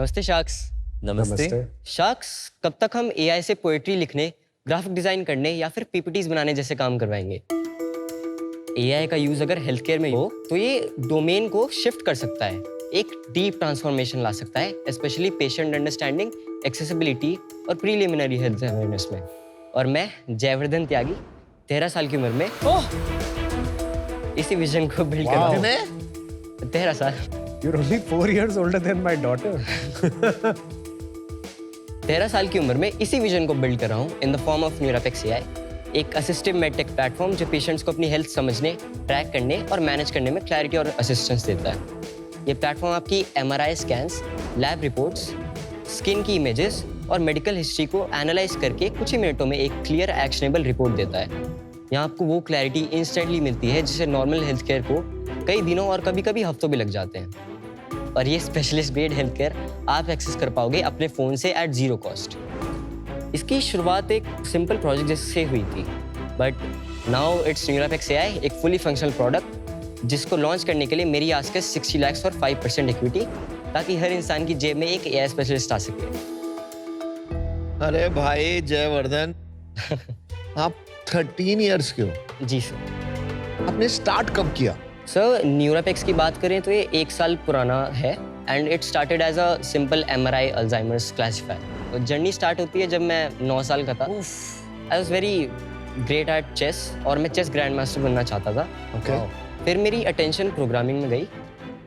नमस्ते शाक्स। नमस्ते। शाक्स, कब तक हम एआई से पोएट्री लिखने, ग्राफिक डिजाइन करने या फिर पीपीटीज बनाने जैसे काम करवाएंगे? एआई का यूज अगर हेल्थ केयर में हो तो ये डोमेन को शिफ्ट कर सकता है, एक डीप ट्रांसफॉर्मेशन ला सकता है, स्पेशली पेशेंट अंडरस्टैंडिंग, एक्सेसिबिलिटी और प्रीलिमिनरी हेल्थ अवेयरनेस में। और मैं जयवर्धन त्यागी 13 साल की उम्र में इसी विजन को बिल्ड कर रहा हूँ। 13 साल। You're only 4 years older than my daughter. 13 साल की उम्र में इसी विजन को बिल्ड कर रहा हूँ in the form of Neurapex AI, एक असिस्टिव मेडटेक प्लेटफॉर्म जो पेशेंट्स को अपनी हेल्थ समझने, ट्रैक करने और मैनेज करने में क्लैरिटी और असिस्टेंस देता है। ये प्लेटफॉर्म आपकी MRI scans, lab reports, skin की इमेजेस और मेडिकल हिस्ट्री को एनालाइज करके कुछ ही मिनटों में एक क्लियर एक्शनेबल रिपोर्ट देता है। यहाँ आपको वो क्लैरिटी इंस्टेंटली मिलती है जिससे नॉर्मल हेल्थ केयर को कई दिनों और कभी-कभी हफ्तों भी लग जाते हैं। और ये स्पेशलिस्ट ग्रेड हेल्थ केयर आप एक्सेस कर पाओगे अपने फ़ोन से एट ज़ीरो कॉस्ट। इसकी शुरुआत एक सिंपल प्रोजेक्ट जैसे हुई थी, बट नाउ इट्स न्यूरापेक्स एआई, एक फुली फंक्शनल प्रोडक्ट जिसको लॉन्च करने के लिए मेरी आस्क है 60 लाख और 5% इक्विटी, ताकि हर इंसान की जेब में एक एआई स्पेशलिस्ट आ सके। अरे भाई जयवर्धन, आप 13 इयर्स के हो। जी सर। आपने स्टार्ट कब किया? सर, न्यूरापेक्स की बात करें तो ये 1 साल पुराना है and it started as a simple MRI Alzheimer's classifier. तो जर्नी स्टार्ट होती है जब मैं 9 साल का था। I was very great at chess और मैं चेस ग्रैंड मास्टर बनना चाहता था। Okay. फिर मेरी अटेंशन प्रोग्रामिंग में गई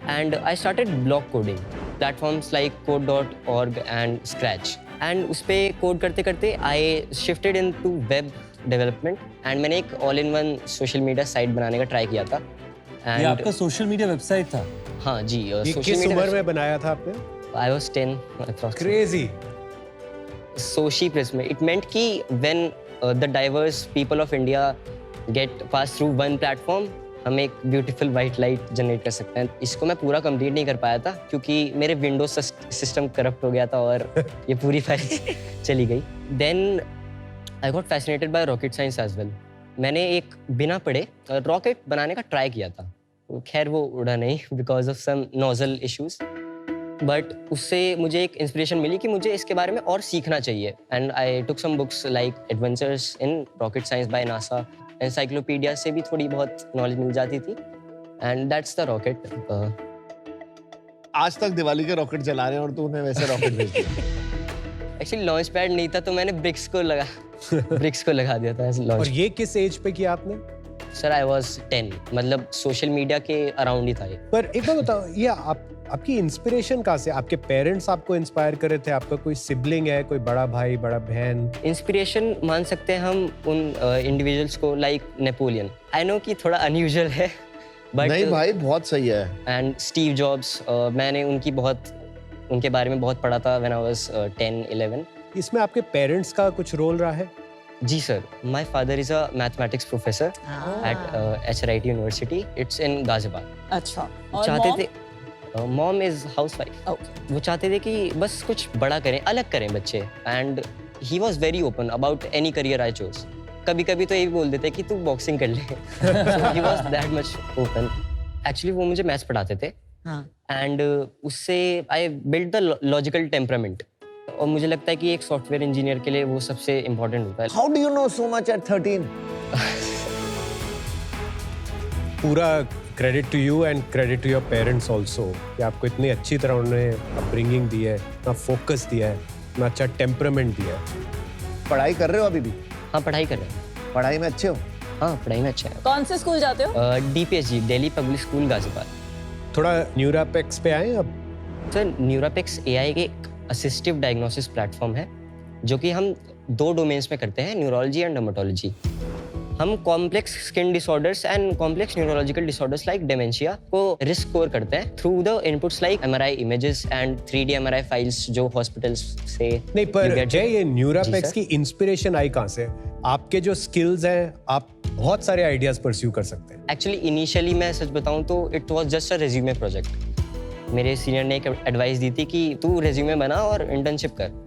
and I started block coding, platforms like code.org and Scratch. And उस पर कोड करते करते I shifted into web development and मैंने एक all in one social media site बनाने का ट्राई किया था। ये आपका सोशल मीडिया वेबसाइट था? हाँ जी। ये किस उम्र में बनाया था आपने? I was 10 approximately. Crazy. Soshi Prism. It meant कि when the diverse people of India get pass through one platform, हम एक beautiful white light generate कर सकते हैं। इसको मैं पूरा complete नहीं कर पाया था क्योंकि मेरे Windows system corrupt हो गया था और ये पूरी फाइल चली गई। Then I got fascinated by rocket science as well. मैंने एक बिना पढ़े रॉकेट बनाने का ट्राई किया था। खैर वो उड़ा नहीं because of some nozzle issues, but उससे मुझे एक इंस्पिरेशन मिली कि मुझे इसके बारे में और सीखना चाहिए। And I took some books like adventures in rocket science by NASA, encyclopedia से भी थोड़ी बहुत नॉलेज मिल जाती थी एंड दैट्स द रॉकेट। आज तक दिवाली के रॉकेट जला रहे हैं और तूने वैसे रॉकेट भेज दिया। एक्चुअली लॉन्च पैड नहीं था तो मैंने ब्रिक्स को लगा दिया था लॉन्च। और ये किस एज पे किया आपने? सर आई वाज 10, मतलब सोशल मीडिया के अराउंड ही था ये। पर एक बात बताओ, ये आपकी इंस्पिरेशन कहाँ से? आपके पेरेंट्स आपको इंस्पायर कर रहे थे? आपका कोई सिबलिंग है, कोई बड़ा भाई, बड़ा बहन? इंस्पिरेशन मान सकते हैं हम उन इंडिविजुअल्स को लाइक नेपोलियन। आई नो कि थोड़ा अनयूजुअल है बट नहीं भाई, बहुत सही है। एंड स्टीव जॉब्स, मैंने उनके बारे में बहुत पढ़ा था व्हेन आई वाज 10-11। इसमें आपके पेरेंट्स का कुछ रोल रहा है? जी sir, my father is a mathematics professor at HRIT university, it's in Ghaziabad. अच्छा। और चाहते mom? थे मॉम इज हाउसवाइफ। Okay. वो चाहते थे कि बस कुछ बड़ा करें, अलग करें बच्चे, and he was very open about any career I chose. कभी कभी तो ये भी बोल देते कि तू बॉक्सिंग कर ले। He was that much open. Actually वो मुझे मैथ्स पढ़ाते थे एंड उससे I build the logical temperament, और मुझे लगता है कि एक सॉफ्टवेयर इंजीनियर के लिए वो सबसे इम्पोर्टेंट होता है। How do you know so much at 13? पूरा credit to you and credit to your parents also कि आपको इतनी अच्छी तरह उन्होंने अपब्रिंगिंग दी है, इतना फोकस दिया है, इतना अच्छा टेम्परामेंट दिया है। पढ़ाई कर रहे हो अभी भी? हाँ, पढ़ाई कर रहे हैं। पढ़ाई में अच्छे हो? हाँ, पढ़ाई में अच्छा है। कौन से स्कूल जाते हो? DPSG, Delhi public school Ghaziabad. थोड़ा न्यूरापेक्स पे आए अब। सर, न्यूरापेक्स एआई एक असिस्टिव डायग्नोसिस प्लेटफॉर्म है जो कि हम 2 डोमेन्स में करते हैं, न्यूरोलॉजी एंड डर्मेटोलॉजी। हम complex skin disorders and complex neurological disorders like dementia को रिस्क स्कोर करते हैं through the inputs like MRI images and 3D MRI files जो हॉस्पिटल्स से। नहीं, पर जय, ये न्यूरापेक्स जी, की इंस्पिरेशन आई कहाँ से? आपके जो स्किल्स हैं, आप बहुत सारे आइडियाज परस्यू कर सकते हैं। एक्चुअली इनिशियली मैं सच बताऊं तो it was just a resume project. मेरे सीनियर ने एक एडवाइस दी थी कि तू रेज्यूमे बना और इंटर्नशिप कर।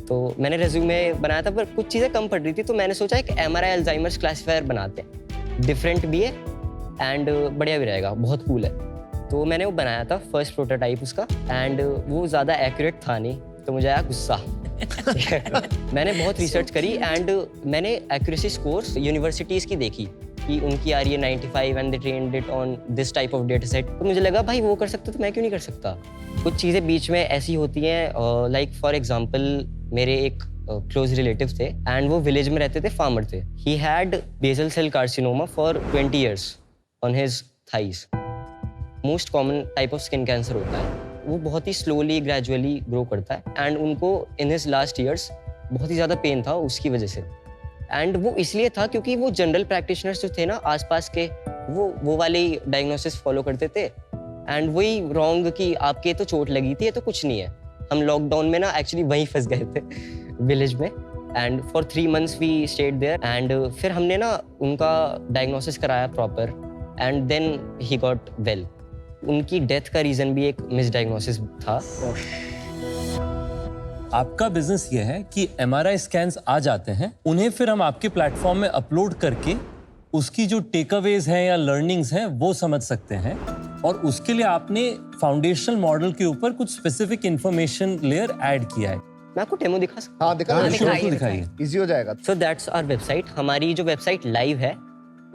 तो मैंने रेज्यूमे बनाया था पर कुछ चीज़ें कम पड़ रही थी, तो मैंने सोचा एक एमआरआई अल्जाइमर्स क्लासिफायर बनाते हैं, डिफरेंट भी है एंड बढ़िया भी रहेगा, बहुत कूल है। तो मैंने वो बनाया था फर्स्ट प्रोटोटाइप उसका, एंड वो ज़्यादा एक्यूरेट था नहीं, तो मुझे आया गुस्सा। मैंने बहुत रिसर्च करी एंड मैंने एक्यूरेसी स्कोर्स यूनिवर्सिटीज़ की देखी कि उनकी आ रही है 95 and they trained it on this type of data set. तो मुझे लगा भाई वो कर सकते तो मैं क्यों नहीं कर सकता। कुछ चीज़ें बीच में ऐसी होती हैं, लाइक फॉर एग्जांपल मेरे एक क्लोज रिलेटिव थे एंड वो विलेज में रहते थे, फार्मर थे। He had basal cell carcinoma for 20 years on his thighs. Most common type of skin cancer होता है, वो बहुत ही स्लोली ग्रेजुअली ग्रो करता है एंड उनको इन हिज लास्ट ईयर्स बहुत ही ज़्यादा पेन था उसकी वजह से। एंड वो इसलिए था क्योंकि वो जनरल प्रैक्टिशनर्स जो थे ना आसपास के, वो वाले डायग्नोसिस फॉलो करते थे एंड वही रॉन्ग कि आपके तो चोट लगी थी, ये तो कुछ नहीं है। हम लॉकडाउन में ना एक्चुअली वहीं फंस गए थे विलेज में and for 3 months we stayed there and फिर हमने ना उनका डायग्नोसिस कराया proper and then he got well. उनकी डेथ का रीजन भी एक मिसडायग्नोसिस था। आपका बिजनेस ये है कि MRI स्कैन्स आ जाते हैं, उन्हें फिर हम आपके प्लेटफॉर्म में अपलोड करके उसकी जो टेकअवेज हैं या लर्निंग्स हैं वो समझ सकते हैं, और उसके लिए आपने फाउंडेशनल मॉडल के ऊपर कुछ स्पेसिफिक इंफॉर्मेशन लेयर ऐड किया है। मैं आपको डेमो दिखा सकता हाँ दिखा, दिखाइए। इजी हो जाएगा। So that's our website. हमारी जो वेबसाइट लाइव है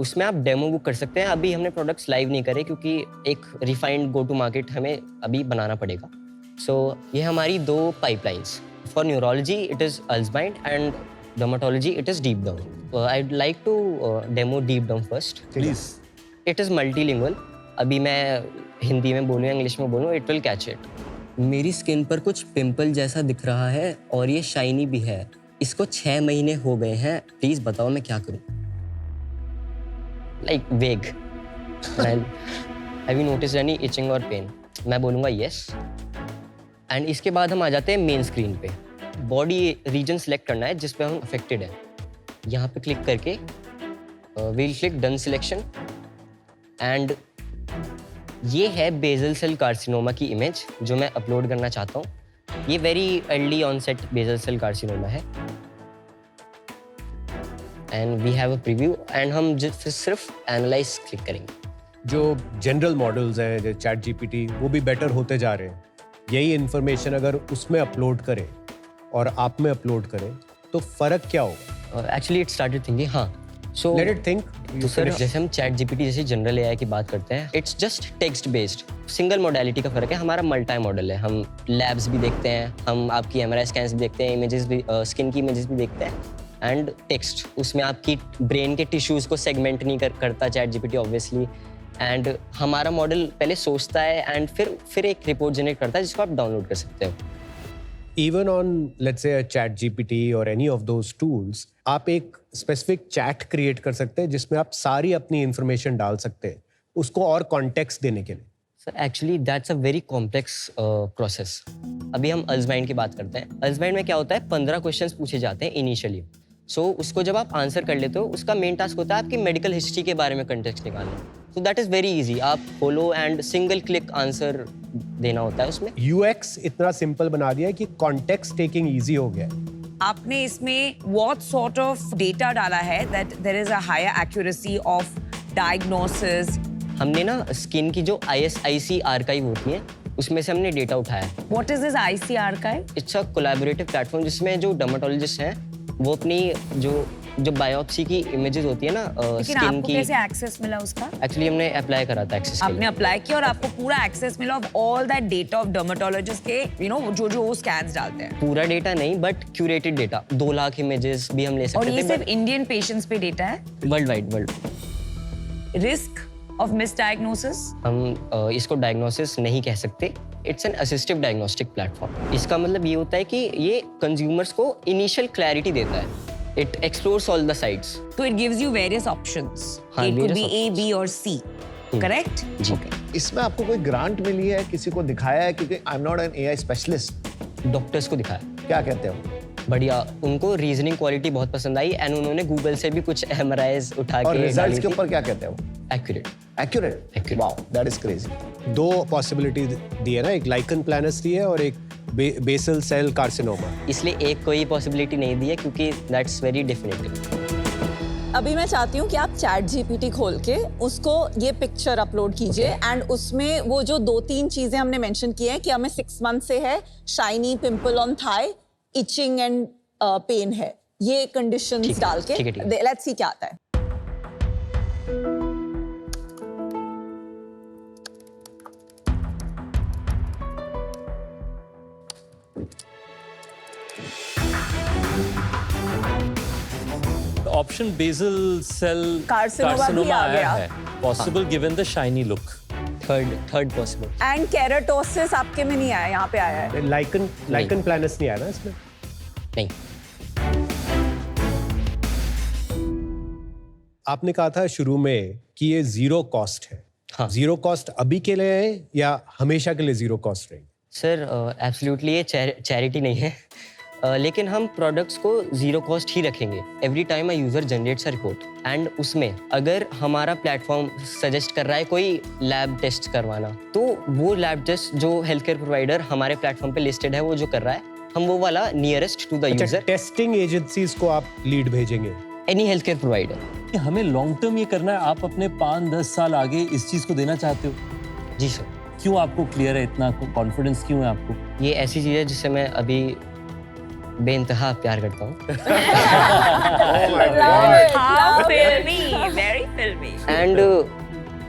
उसमें आप डेमो बुक कर सकते हैं। अभी हमने प्रोडक्ट्स लाइव नहीं करे क्योंकि एक रिफाइंड गो टू मार्केट हमें अभी बनाना पड़ेगा। सो ये हमारी 2 pipelines, for neurology it is Alzheimer and dermatology it is deep down. I would like to demo deep down first. Please. It is multilingual. अभी मैं हिंदी में बोलूँ या इंग्लिश में बोलूँ, इट विल कैच इट। मेरी स्किन पर कुछ पिंपल जैसा दिख रहा है और ये शाइनी भी है। इसको 6 महीने हो गए हैं, प्लीज़ बताओ मैं क्या करूँ। Like vague. Have you noticed any itching or pain? मैं बोलूँगा यस। एंड इसके बाद हम आ जाते हैं मेन स्क्रीन पे। बॉडी रीजन सेलेक्ट करना है जिस पे हम अफेक्टेड हैं। यहाँ पे क्लिक करके we'll click done selection and ये है बेसल सेल कार्सिनोमा की इमेज जो मैं अपलोड करना चाहता हूँ। ये very early onset basal cell carcinoma है and we have a preview and हम सिर्फ एनालाइज क्लिक करेंगे। जो जनरल मॉडल्स हैं जो चैट जीपीटी, वो भी बेटर होते जा रहे हैं। यही इन्फॉर्मेशन अगर उसमें अपलोड करें और आप में अपलोड करें तो फर्क क्या होगा? एक्चुअली इट स्टार्टेड थिंकिंग, हाँ। So let it think. तो सर जैसे हम चैट जीपीटी जैसे जनरल एआई की बात करते हैं, it's just text based. Single modality का फर्क है, हमारा मल्टी मॉडल है। हम लैब्स भी देखते हैं, हम आपकी MRI स्कैन्स भी देखते हैं, इमेजेस भी, स्किन की इमेजेस भी देखते हैं एंड टेक्स्ट। उसमें आपकी ब्रेन के टिश्यूज को सेगमेंट नहीं करता चैट जीपीटी ऑब्वियसली। एंड हमारा मॉडल पहले सोचता है एंड फिर एक रिपोर्ट जनरेट करता है जिसको आप डाउनलोड कर सकते हो। Even on let's say a chat GPT or any of those tools, आप एक स्पेसिफिक चैट क्रिएट कर सकते हैं जिसमें आप सारी अपनी इंफॉर्मेशन डाल सकते हैं उसको और कॉन्टेक्स्ट देने के लिए। Sir actually that's a very complex process. अभी हम अल्ज़ाइमर की बात करते हैं। अल्ज़ाइमर में क्या होता है, 15 क्वेश्चंस पूछे जाते हैं इनिशियली। सो उसको जब आप आंसर कर लेते हो, उसका मेन टास्क होता है आपकी मेडिकल हिस्ट्री के बारे में कंटेक्स्ट निकालना। So that is very easy. आप खोलो एंड सिंगल क्लिक आंसर देना होता है उसमें। UX इतना सिंपल बना दिया है कि कॉन्टेक्स्ट टेकिंग इजी हो गया है। आपने इसमें what sort of data डाला है that there is a higher accuracy of diagnosis? हमने ना स्किन की जो ISIC आर्काइव होती है उसमें से हमने डेटा उठाया है। What is this IC archive? It's a collaborative platform जिसमें जो डर्मेटोलॉजिस्ट हैं वो अपनी जो बायोप्सी की इमेजेस होती है ना लेकिन स्किन आपको की, कैसे एक्सेस मिला उसका? एक्चुअली हमने अप्लाई करा था एक्सेस के आपने लिए। अप्लाई किया और आपको पूरा एक्सेस मिला of all that data of dermatologist के जो वो स्कैन्स डालते हैं। पूरा डेटा नहीं but curated data, 2 lakh images भी हम ले और सकते ये थे सिर्फ इंडियन पेशेंट्स पे डेटा है। World wide. Risk of misdiagnosis? हम इसको डायग्नोसिस नहीं कह सकते, it's an assistive diagnostic platform. इसका मतलब ये होता है कि ये कंज्यूमर्स को इनिशियल क्लैरिटी देता है। It explores all the sides. तो it gives you various options. हाँ, it could various be A, B और C, करेक्ट? जी। इसमें आपको कोई ग्रांट मिली है, किसी को दिखाया है? क्योंकि I am not an AI specialist. Doctors को दिखाया, क्या कहते हो? बढ़िया। उनको रीजनिंग क्वालिटी बहुत पसंद आई एंड उन्होंने गूगल से भी कुछ MRIs उठा और के रिजल्ट्स के ऊपर क्या कहते हो? Accurate. Accurate. Wow, that is crazy. 2 possibility दी है ना, एक लाइकन प्लानस दी है और एक बेसल सेल कार्सिनोमा। इसलिए एक कोई पॉसिबिलिटी नहीं दी है क्योंकि दैट्स वेरी डेफिनेटिव। अभी मैं चाहती हूँ कि आप चैट जीपीटी खोल के उसको ये पिक्चर अपलोड कीजिए एंड उसमें वो जो 2-3 चीजें हमने मेंशन की हैं कि हमें 6 मंथ से है, shiny pimple on thigh, itching and pain है, ये कंडीशंस डाल के लेट्स सी क्या आता है। ऑप्शन बेसल सेल Carcinoma भी आ आया गया। है, possible given the shiny look. Third possible. And keratosis आपके में नहीं आया, यहाँ पे आया है। लाइकन प्लानस नहीं आया ना इसमें? नहीं। आपने कहा था शुरू में कि ये जीरो कॉस्ट है। हाँ। जीरो कॉस्ट अभी के लिए है या हमेशा के लिए जीरो कॉस्ट रहेगी? सर एब्सोल्युटली ये चैरिटी नहीं है, लेकिन हम प्रोडक्ट्स को जीरो कॉस्ट ही रखेंगे। Every time a user generates a report and उसमें अगर हमारा प्लेटफॉर्म सजेस्ट कर रहा है कोई लैब टेस्ट करवाना, तो वो लैब टेस्ट जो हेल्थ केयर प्रोवाइडर हमारे प्लेटफॉर्म पे लिस्टेड है वो जो कर रहा है, हम वो वाला नियरेस्ट टू द अच्छा, यूजर, टेस्टिंग एजेंसीज को आप लीड भेजेंगे? Any health care provider. कि हमें लॉन्ग टर्म ये करना है, आप अपने 5-10 साल आगे इस चीज को देना चाहते हो? जी सर। क्यों आपको क्लियर है, इतना कॉन्फिडेंस क्यों है आपको? ये ऐसी चीज़ है जिससे मैं अभी बेइंतहा प्यार करता हूँ। How filmy, very filmy. And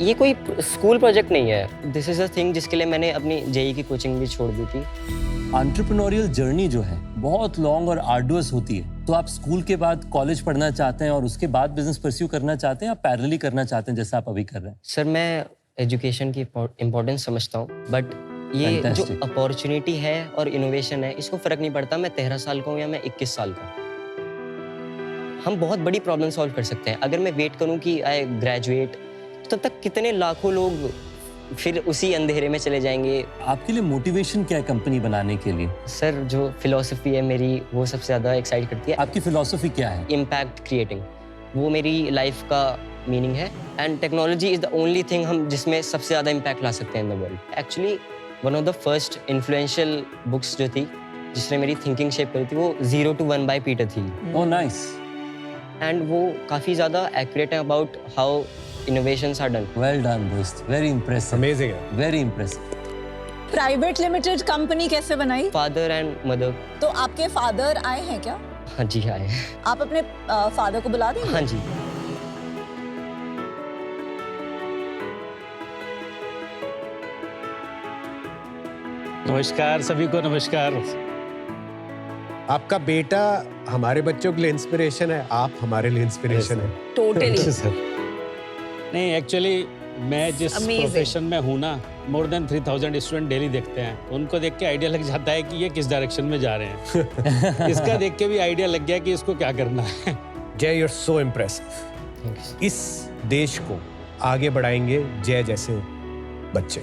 ये कोई स्कूल प्रोजेक्ट नहीं है, दिस इज अ थिंग जिसके लिए मैंने अपनी जेई की कोचिंग भी छोड़ दी थी। एंटरप्रेन्योरियल जर्नी जो है बहुत लॉन्ग और आर्डुअस होती है, तो आप स्कूल के बाद कॉलेज पढ़ना चाहते हैं और उसके बाद बिजनेस परस्यू करना चाहते हैं या पैरेलली करना चाहते हैं जैसा आप अभी कर रहे हैं? सर मैं एजुकेशन की इम्पोर्टेंस समझता हूँ, बट ये Fantastic. जो अपॉर्चुनिटी है और इनोवेशन है, इसको फर्क नहीं पड़ता मैं 13 साल का हूँ या मैं 21 साल का हूँ। हम बहुत बड़ी प्रॉब्लम सॉल्व कर सकते हैं। अगर मैं वेट करूँ कि आई ग्रेजुएट, तब तक कितने लाखों लोग फिर उसी अंधेरे में चले जाएंगे। आपके लिए मोटिवेशन क्या है कंपनी बनाने के लिए? सर जो फिलॉसफी है मेरी, वो सबसे ज़्यादा एक्साइट करती है। आपकी फिलॉसफी क्या है? इम्पैक्ट क्रिएटिंग, वो मेरी लाइफ का मीनिंग है। And technology is the only thing हम जिसमें सबसे ज़्यादा इम्पैक्ट ला सकते हैं in the world. Actually one of the first influential books जो थी जिसने मेरी थिंकिंग शेप करी थी, वो 0 to 1 बाय पीटर थी। Oh nice. एंड वो काफ़ी ज़्यादा एक्यूरेट है about how innovations are done. Well done दोस्त, वेरी इंप्रेसिव, अमेजिंग है। Very impressive. Private limited company कैसे बनाई? Father and mother. तो आपके फादर आए हैं क्या? हाँ जी आए हैं। आप अपने फादर को बुला देंगे? हाँ जी। नमस्कार सभी को, नमस्कार। आपका बेटा हमारे बच्चों के लिए इंस्पिरेशन है, आप हमारे लिए इंस्पिरेशन है। Totally. सर नहीं, एक्चुअली मैं जिस Amazing. प्रोफेशन में हूँ ना, मोर देन 3000 स्टूडेंट डेली देखते हैं। उनको देख के आइडिया लग जाता है कि ये किस डायरेक्शन में जा रहे हैं। इसका देख के भी आइडिया लग गया कि इसको क्या करना है। जय, यू आर सो इम्प्रेसिव। इस देश को आगे बढ़ाएंगे जय जैसे बच्चे।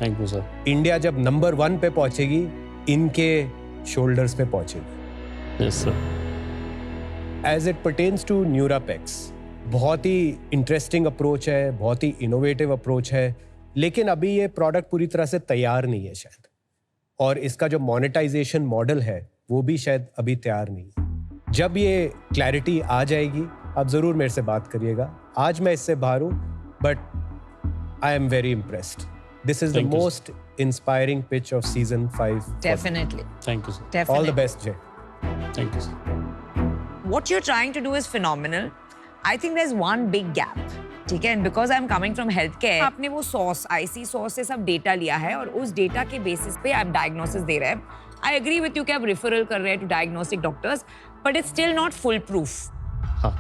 Thank you sir. इंडिया जब नंबर 1 पे पहुंचेगी, इनके शोल्डर्स पे पहुंचेगी। Yes sir. As it pertains to Neurapex, बहुत ही इंटरेस्टिंग अप्रोच है, बहुत ही इनोवेटिव अप्रोच है, लेकिन अभी ये प्रोडक्ट पूरी तरह से तैयार नहीं है शायद, और इसका जो मोनेटाइजेशन मॉडल है वो भी शायद अभी तैयार नहीं है। जब ये क्लैरिटी आ जाएगी, आप ज़रूर मेरे से बात करिएगा। आज मैं इससे बाहर हूँ, but I am very impressed. This is the Thank you, most inspiring pitch of season 5. Definitely. Thank you sir. Definitely. All the best, Jay. Thank you sir. What you're trying to do is phenomenal. I think there's one big gap. ठीक है, and because I'm coming from healthcare, आपने वो source, IC source से सब data लिया है और उस डेटा के बेसिस पे आप डायग्नोसिस दे रहे हैं। I agree with you कि आप रेफरल कर रहे हैं to diagnostic doctors, but it's still not foolproof. हाँ।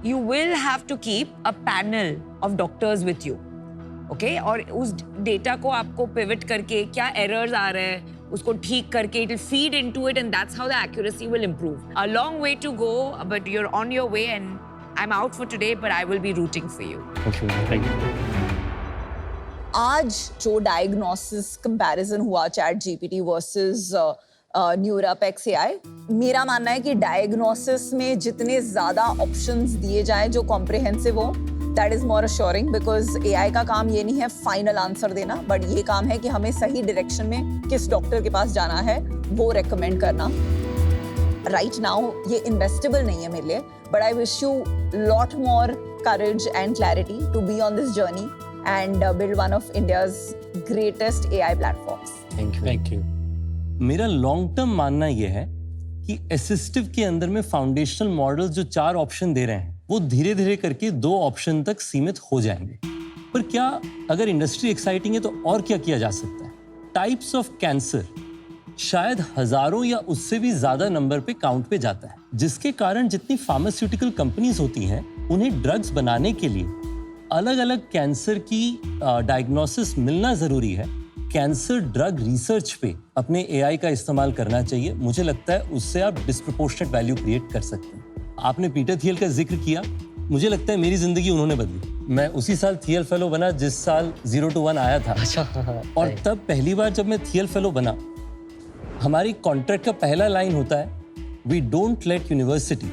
You will have to keep a panel of doctors with you. Okay? और उस डेटा को आपको पिवट करके क्या एरर्स आ रहे हैं उसको ठीक करके it will feed into it and that's how the accuracy will improve. A long way to go, but you're on your way and I'm out for today, but I will be rooting for you. Thank you. आज जो diagnosis comparison हुआ chat GPT versus न्यूरापेक्स AI, मेरा मानना है कि diagnosis में जितने ज्यादा ऑप्शंस दिए जाए जो कॉम्प्रिहेंसिव हो, that is more assuring, because AI का काम ये नहीं है फाइनल आंसर देना, बट ये काम है कि हमें सही डायरेक्शन में किस डॉक्टर के पास जाना है वो रेकमेंड करना। right now ये investable नहीं है मेरे लिए, but I wish you lot more courage and clarity to be on this journey and build one of India's greatest AI platforms. Thank you. मेरा लॉन्ग टर्म मानना यह है कि असिस्टिव के अंदर में फाउंडेशनल मॉडल्स जो 4 ऑप्शन दे रहे हैं वो धीरे धीरे करके 2 ऑप्शन तक सीमित हो जाएंगे। पर क्या अगर इंडस्ट्री एक्साइटिंग है तो और क्या किया जा सकता है? टाइप्स ऑफ कैंसर शायद हजारों या उससे भी ज्यादा नंबर पे काउंट पे जाता है, जिसके कारण जितनी फार्मास्यूटिकल कंपनीज होती हैं उन्हें ड्रग्स बनाने के लिए अलग अलग कैंसर की डायग्नोसिस मिलना जरूरी है। कैंसर ड्रग रिसर्च पे अपने एआई का इस्तेमाल करना चाहिए। मुझे लगता है उससे आप डिस्प्रपोर्शनेट वैल्यू क्रिएट कर सकते हैं। आपने पीटर थियल का जिक्र किया, मुझे लगता है मेरी जिंदगी उन्होंने बदली। मैं उसी साल थियल फेलो बना जिस साल 0 to 1 आया था। अच्छा, और तब पहली बार जब मैं थियल फेलो बना, हमारी कॉन्ट्रैक्ट का पहला लाइन होता है, we don't let university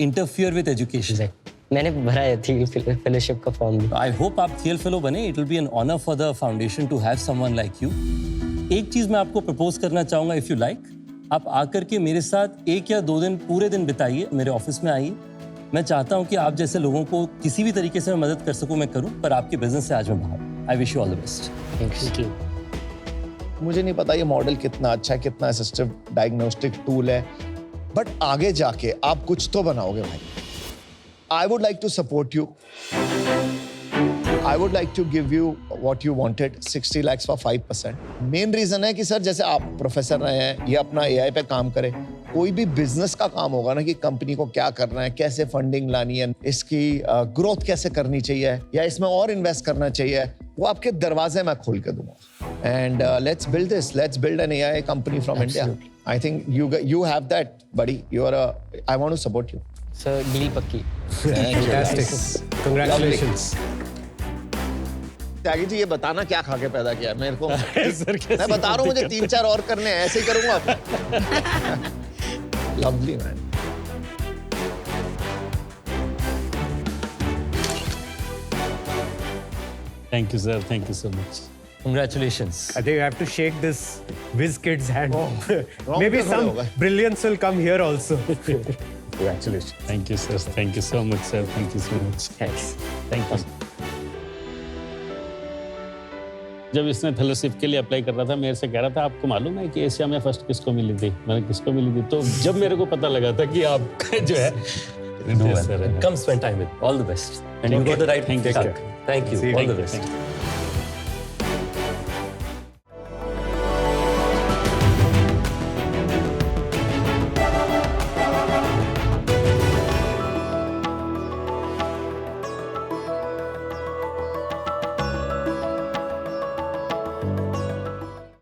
interfere with education. मैंने भरा है थियल फेलोशिप का फॉर्म भी। आई होप आप थियल फेलो बने। It will be an honour for the foundation to have someone like you. एक चीज मैं आपको प्रपोज करना चाहूंगा, इफ यू लाइक, आप आकर के मेरे साथ 1 या 2 दिन पूरे दिन बिताइए, मेरे ऑफिस में आइए। मैं चाहता हूं कि आप जैसे लोगों को किसी भी तरीके से मैं मदद कर सकूं मैं करूं, पर आपके बिजनेस से आज मैं बाहर। I wish you all the best. Thank you. मुझे नहीं पता ये मॉडल कितना अच्छा है, कितना असिस्टिव डायग्नोस्टिक टूल है, बट आगे जाके आप कुछ तो बनाओगे भाई। I would like to support you. I would like to give you what you wanted, 60 lakhs for 5%. Main reason है कि सर जैसे आप प्रोफेसर रहे हैं, ये अपना एआई पे काम करें, कोई भी बिजनेस का काम होगा ना कि कंपनी को क्या करना है, कैसे फंडिंग लानी है, इसकी ग्रोथ कैसे करनी चाहिए या इसमें और इन्वेस्ट करना चाहिए, वो आपके दरवाजे मैं खोल के दूंगा। And let's build this, let's build an AI company from India. I think you have that, buddy. I want to support you. Sir deal पक्की। Fantastic. Congratulations. त्यागी जी, ये बताना क्या खा के पैदा किया मेरे को। सर मैं बता रहा हूँ, मुझे 3-4 और करने हैं, ऐसे ही करूंगा। Lovely man. Thank you sir, thank you so much. Congratulations. I think I have to shake this whiz kid's hand. Maybe पे खड़े some हो गए। brilliance will come here also. Congratulations. Thank you sir, thank you so much sir, thank you so much. Thanks. Thank you. जब इसने fellowship के लिए apply कर रहा था, मेरे से कह रहा था आपको मालूम है कि एशिया में फर्स्ट किसको मिली थी? मैंने किसको मिली थी? तो जब मेरे को पता लगा था कि आपका जो है Come spend time with. All the best. And you got the right Thank you, track. Thank you. See you. All the Thank best. you.